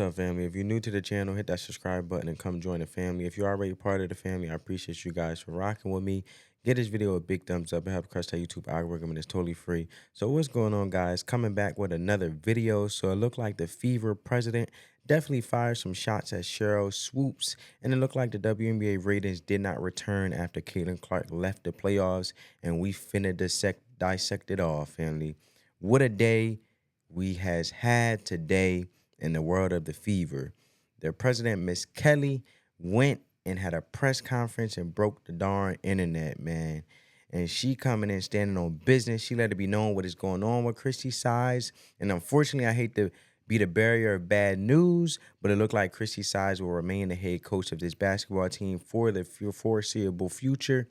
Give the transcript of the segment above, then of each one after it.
What's up, family? If you're new to the channel, hit that subscribe button and come join the family. If you're already part of the family, I appreciate you guys for rocking with me. Get this video a big thumbs up. It helps crush that YouTube algorithm and it's totally free. So what's going on, guys? Coming back with another video. So it looked like the Fever president definitely fired some shots at Sheryl Swoopes. And it looked like the WNBA ratings did not return after Caitlin Clark left the playoffs. And we finna dissect it all, family. What a day we has had today in the world of the Fever. Their president, Miss Kelly, went and had a press conference and broke the darn internet, man. And she coming in standing on business. She let it be known what is going on with Christy Size. And unfortunately, I hate to be the barrier of bad news, but it looked like Christy Size will remain the head coach of this basketball team for the foreseeable future.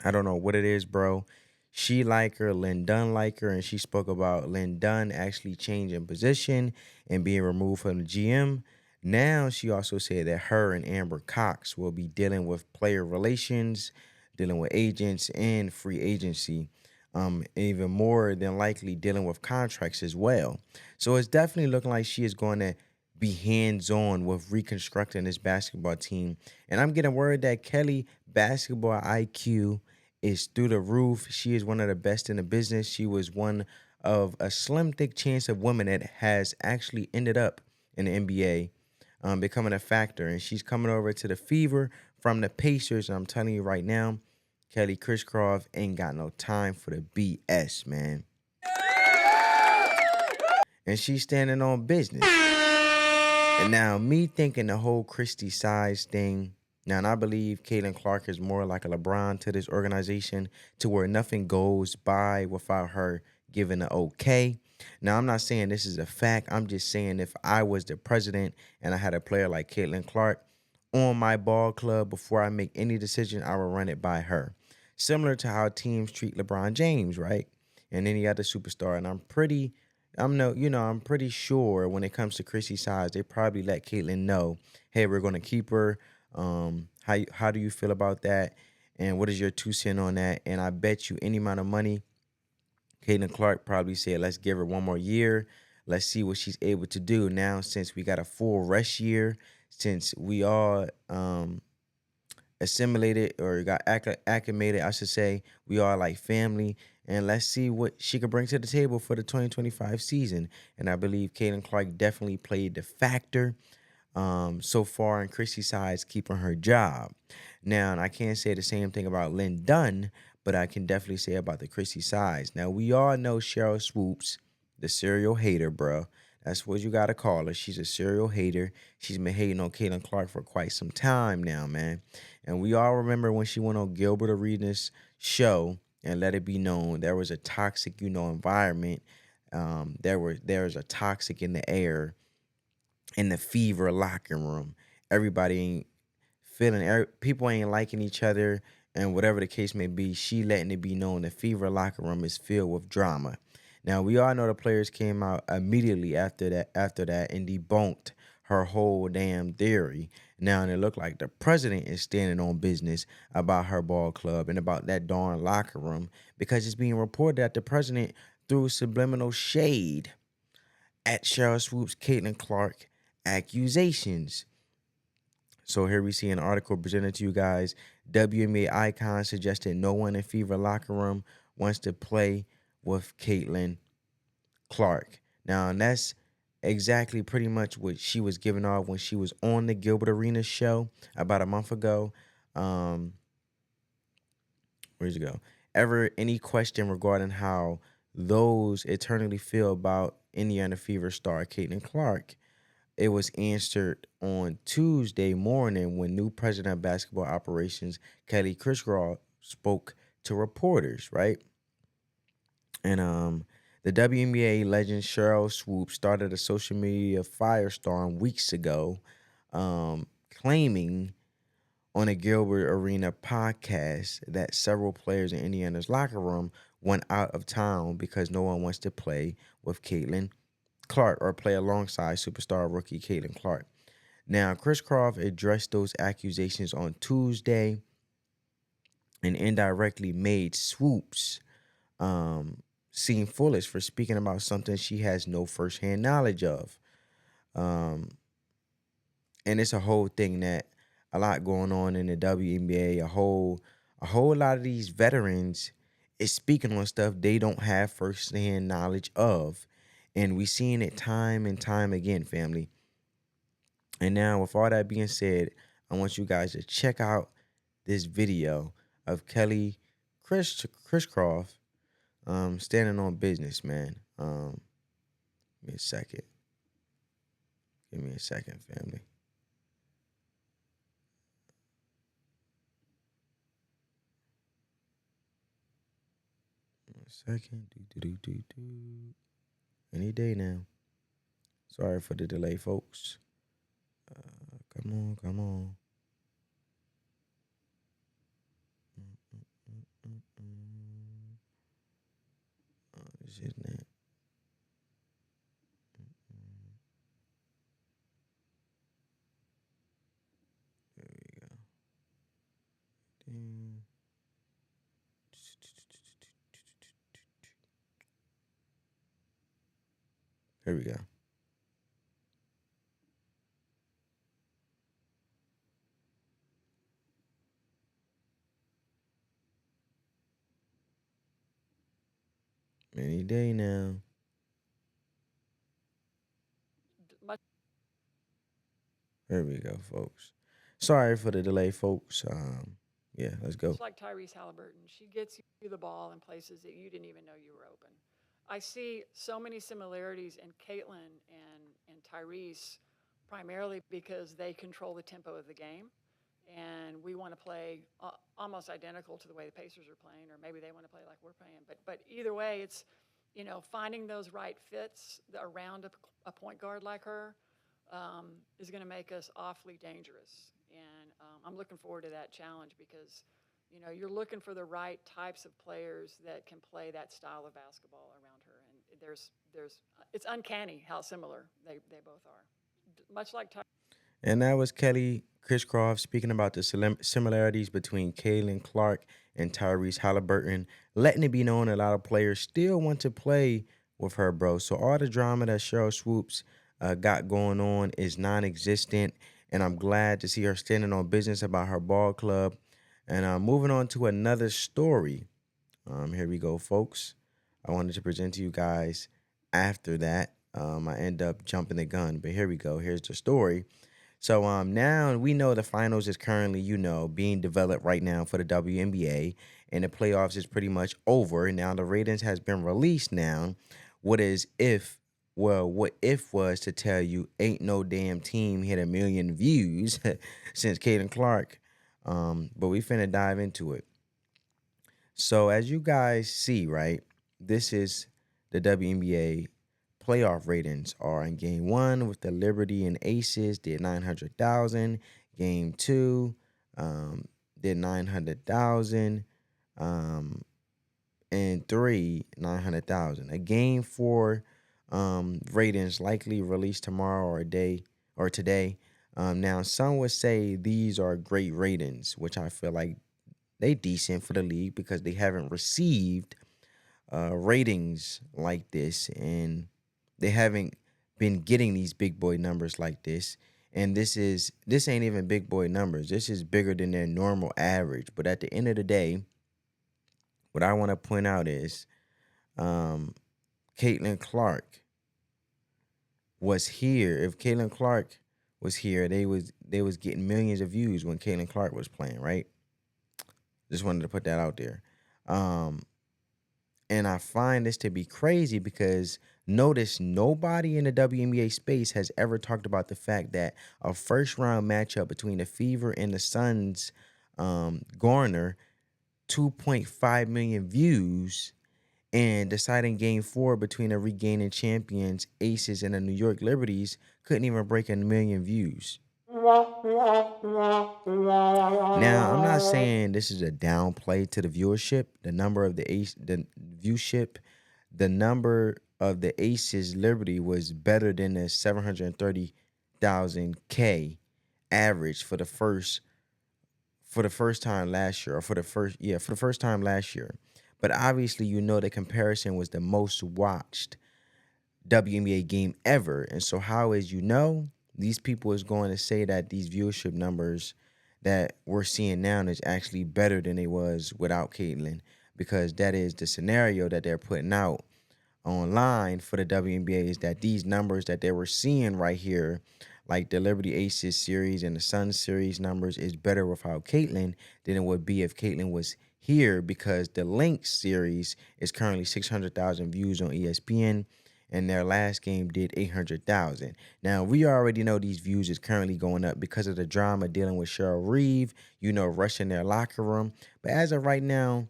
I don't know what it is, bro. She like her, Lynn Dunn like her, and she spoke about Lynn Dunn actually changing position and being removed from the GM. Now she also said that her and Amber Cox will be dealing with player relations, dealing with agents and free agency. Even more than likely dealing with contracts as well. So it's definitely looking like she is going to be hands-on with reconstructing this basketball team. And I'm getting word that Kelly basketball IQ is through the roof. She is one of the best in the business. She was one of a slim, thick chance of women that has actually ended up in the NBA, becoming a factor. And she's coming over to the Fever from the Pacers. And I'm telling you right now, Kelly Crisscroft ain't got no time for the BS, man. And she's standing on business. And now me thinking the whole Christy Size thing. Now, and I believe Caitlin Clark is more like a LeBron to this organization, to where nothing goes by without her giving the okay. Now, I'm not saying this is a fact. I'm just saying if I was the president and I had a player like Caitlin Clark on my ball club, before I make any decision, I will run it by her. Similar to how teams treat LeBron James, right? And any other superstar. And I'm pretty sure when it comes to Chrissy Size, they probably let Caitlyn know, hey, we're gonna keep her. How do you feel about that? And what is your 2 cents on that? And I bet you any amount of money, Caitlin Clark probably said, let's give her 1 more year. Let's see what she's able to do now, since we got a full rush year, since we all assimilated or got acclimated, I should say. We are like family, and let's see what she could bring to the table for the 2025 season. And I believe Caitlin Clark definitely played the factor so far in Chrissy Size keeping her job. Now, and I can't say the same thing about Lynn Dunn, but I can definitely say about the Chrissy Size. Now, we all know Sheryl Swoopes, the serial hater, bro. That's what you gotta call her. She's a serial hater. She's been hating on Caitlin Clark for quite some time now, man. And we all remember when she went on Gilbert Arenas' show and let it be known there was a toxic, environment. There was a toxic in the air in the Fever locker room. Everybody ain't people ain't liking each other, and whatever the case may be, she letting it be known the Fever locker room is filled with drama. Now, we all know the players came out immediately after that and debunked her whole damn theory. Now, and it looked like the president is standing on business about her ball club and about that darn locker room, because it's being reported that the president threw subliminal shade at Sheryl Swoopes' Caitlin Clark accusations. So here we see an article presented to you guys. WNBA icon suggested no one in Fever locker room wants to play with Caitlin Clark. Now, and that's exactly pretty much what she was giving off when she was on the Gilbert Arenas show about a month ago. Where'd you go? Ever any question regarding how those eternally feel about Indiana Fever star Caitlin Clark? It was answered on Tuesday morning when new president of basketball operations, Kelly Crisscroft, spoke to reporters, right? And the WNBA legend Sheryl Swoopes started a social media firestorm weeks ago, claiming on a Gilbert Arena podcast that several players in Indiana's locker room went out of town because no one wants to play with Caitlin Clark or play alongside superstar rookie Caitlin Clark. Now, Crisscroft addressed those accusations on Tuesday and indirectly made Swoopes seem foolish for speaking about something she has no firsthand knowledge of. and it's a whole thing that a lot going on in the WNBA. A whole lot of these veterans is speaking on stuff they don't have firsthand knowledge of, and we seeing it time and time again, family. And now, with all that being said, I want you guys to check out this video of Kelly Crisscroft standing on business, man. Give me a second. Give me a second, family. A second. Do. Any day now. Sorry for the delay, folks. Come on, come on. This isn't it. There we go. Here we go. Any day now. There we go, folks. Sorry for the delay, folks. Yeah, let's go. It's like Tyrese Halliburton. She gets you the ball in places that you didn't even know you were open. I see so many similarities in Caitlin and Tyrese, primarily because they control the tempo of the game, and we want to play almost identical to the way the Pacers are playing, or maybe they want to play like we're playing. But either way, it's finding those right fits around a point guard like her is going to make us awfully dangerous. And I'm looking forward to that challenge because, you're looking for the right types of players that can play that style of basketball around her. And it's uncanny how similar they both are. Much like And that was Kelly Crisscroft speaking about the similarities between Kaylin Clark and Tyrese Halliburton, letting it be known a lot of players still want to play with her, bro. So all the drama that Sheryl Swoopes got going on is non-existent, and I'm glad to see her standing on business about her ball club. And moving on to another story. Here we go, folks. I wanted to present to you guys after that. I end up jumping the gun, but here we go. Here's the story. So now we know the finals is currently, being developed right now for the WNBA, and the playoffs is pretty much over. Now the ratings has been released now. What if was to tell you ain't no damn team hit 1 million views since Kaden Clark. But we finna dive into it. So as you guys see, right, this is the WNBA playoff ratings are in game one with the Liberty and Aces did 900,000. Game two did 900,000. And three, 900,000. A game four ratings likely released tomorrow or today. Now some would say these are great ratings, which I feel like they decent for the league because they haven't received ratings like this, and they haven't been getting these big boy numbers like this. And this ain't even big boy numbers. This is bigger than their normal average. But at the end of the day, what I want to point out is Caitlin Clark was here. If Caitlin Clark was here, they was getting millions of views when Caitlin Clark was playing, right? Just wanted to put that out there. And I find this to be crazy because notice nobody in the WNBA space has ever talked about the fact that a first round matchup between the Fever and the Suns garner 2.5 million views, and deciding game four between the regaining champions Aces and the New York Liberties couldn't even break 1 million views. Now, I'm not saying this is a downplay to the viewership. The viewship, the number of the Aces Liberty was better than the 730,000 K average for the first time last year, or for the first time last year. But obviously, the comparison was the most watched WNBA game ever. And so how is these people is going to say that these viewership numbers that we're seeing now is actually better than they was without Caitlyn, because that is the scenario that they're putting out online for the WNBA, is that these numbers that they were seeing right here, like the Liberty Aces series and the Sun series numbers, is better without Caitlyn than it would be if Caitlyn was here, because the Lynx series is currently 600,000 views on ESPN, and their last game did 800,000. Now, we already know these views is currently going up because of the drama dealing with Cheryl Reeve, rushing their locker room. But as of right now,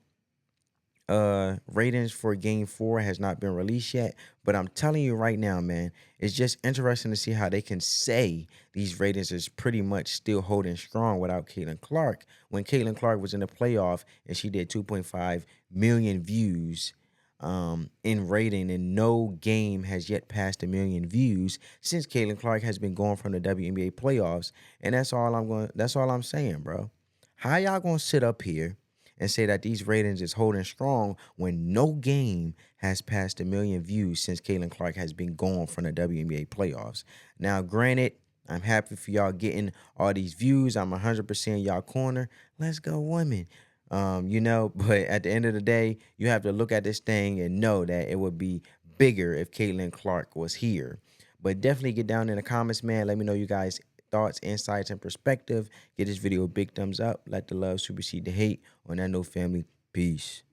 ratings for game 4 has not been released yet, but I'm telling you right now, man, it's just interesting to see how they can say these ratings is pretty much still holding strong without Caitlin Clark, when Caitlin Clark was in the playoff and she did 2.5 million views in rating, and no game has yet passed a million views since Caitlin Clark has been going from the WNBA playoffs. And that's all I'm saying, bro. How y'all gonna sit up here and say that these ratings is holding strong when no game has passed a million views since Caitlin Clark has been gone from the WNBA playoffs? Now, granted, I'm happy for y'all getting all these views. I'm 100% y'all corner. Let's go, women. But at the end of the day, you have to look at this thing and know that it would be bigger if Caitlin Clark was here. But definitely get down in the comments, man. Let me know you guys' thoughts, insights, and perspective. Give this video a big thumbs up. Let the love supersede the hate. On that note, family, peace.